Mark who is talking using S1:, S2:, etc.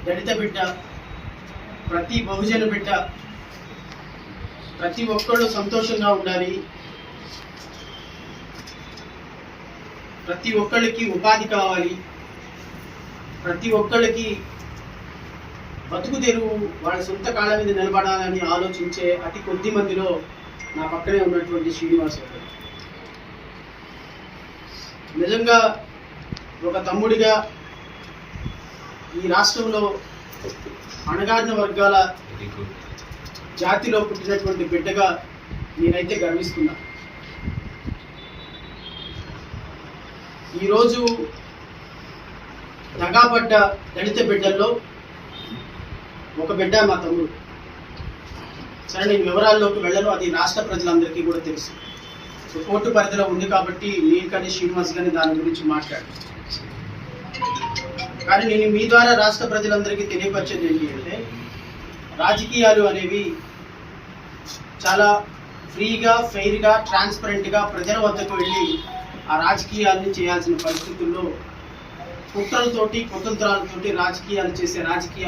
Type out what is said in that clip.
S1: దళిత బిడ్డ, ప్రతి బహుజన బిడ్డ, ప్రతి ఒక్కళ్ళు సంతోషంగా ఉండాలి, ప్రతి ఒక్కళ్ళకి ఉపాధి కావాలి, ప్రతి ఒక్కళ్ళకి బతుకు తెరువు వాళ్ళ సొంత కాళ్ళ మీద నిలబడాలని ఆలోచించే అతి కొద్ది మందిలో నా పక్కనే ఉన్నటువంటి శ్రీనివాస్ గారు. నిజంగా ఒక తమ్ముడిగా ఈ రాష్ట్రంలో అణగారిన వర్గాల జాతిలో పుట్టినటువంటి బిడ్డగా నేనైతే గర్విస్తున్నా. ఈరోజు దగాపడ్డ దళిత బిడ్డల్లో ఒక బిడ్డ మా తమ్ముడు. సరే, నేను వివరాల్లోకి వెళ్ళను, అది రాష్ట్ర ప్రజలందరికీ కూడా తెలుసు. సో కోర్టు పరిధిలో ఉంది కాబట్టి నేను కానీ శ్రీనివాస్ కానీ దాని గురించి మాట్లాడు. కానీ నేను మీ ద్వారా రాష్ట్ర ప్రజలందరికీ తెలియపరిచేది ఏంటి అంటే, రాజకీయాలు అనేవి చాలా ఫ్రీగా, ఫెయిర్గా, ట్రాన్స్పరెంట్గా ప్రజల వద్దకు వెళ్ళి ఆ రాజకీయాలని చేయాల్సిన పరిస్థితుల్లో కుట్రలతోటి, కుతంత్రాలతోటి రాజకీయాలు చేసే